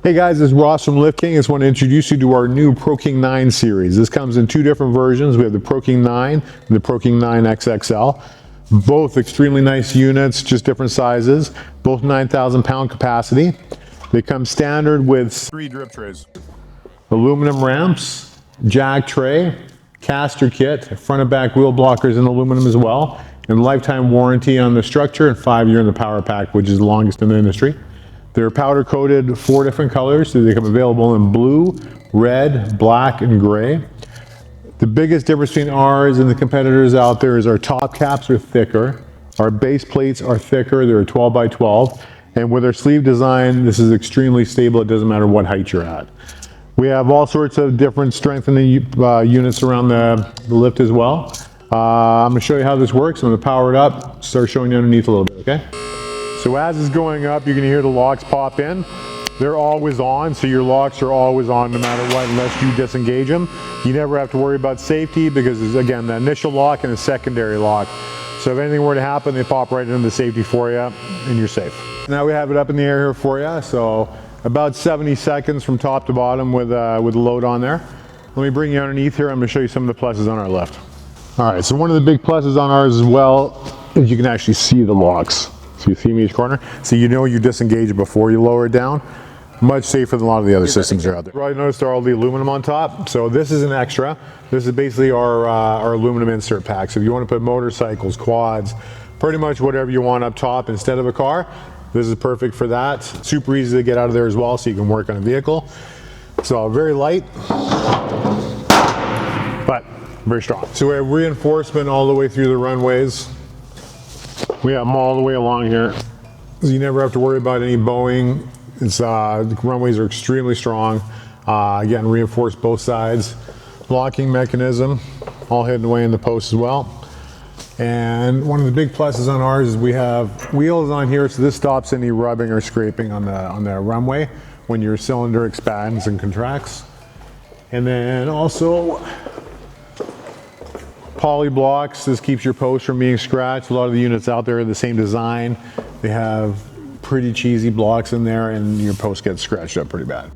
Hey guys, it's Ross from Liftking. I just want to introduce you to our new Pro King 9 series. This comes in two different versions. We have the Pro King 9 and the Pro King 9 XXL. Both extremely nice units, just different sizes. Both 9,000 pound capacity. They come standard with 3 drip trays, aluminum ramps, jack tray, caster kit, front and back wheel blockers in aluminum as well, and lifetime warranty on the structure and 5-year in the power pack, which is the longest in the industry. They're powder coated 4 different colors, so they come available in blue, red, black, and gray. The biggest difference between ours and the competitors out there is our top caps are thicker, our base plates are thicker, they're 12 by 12, and with our sleeve design, this is extremely stable. It doesn't matter what height you're at. We have all sorts of different strengthening units around the lift as well. I'm going to show you how this works. I'm going to power it up, start showing you underneath a little bit, okay? So as it's going up, you're going to hear the locks pop in. They're always on, so your locks are always on no matter what, unless you disengage them. You never have to worry about safety because there's, again, the initial lock and a secondary lock. So if anything were to happen, they pop right into safety for you and you're safe. Now we have it up in the air here for you. So about 70 seconds from top to bottom with a load on there. Let me bring you underneath here. I'm going to show you some of the pluses on our lift. All right, so one of the big pluses on ours as well is you can actually see the locks. So you see them each corner. So you know you disengage it before you lower it down. Much safer than a lot of the other systems that are out there. Probably noticed all the aluminum on top. So this is an extra. This is basically our aluminum insert pack. So if you want to put motorcycles, quads, pretty much whatever you want up top instead of a car, this is perfect for that. Super easy to get out of there as well, so you can work on a vehicle. So very light, but very strong. So we have reinforcement all the way through the runways. We have them all the way along here. So you never have to worry about any bowing. The runways are extremely strong. Again, reinforced both sides. Locking mechanism, all hidden away in the post as well. And one of the big pluses on ours is we have wheels on here, so this stops any rubbing or scraping on the runway when your cylinder expands and contracts. And then also poly blocks. This keeps your post from being scratched. A lot of the units out there are the same design. They have pretty cheesy blocks in there and your post gets scratched up pretty bad.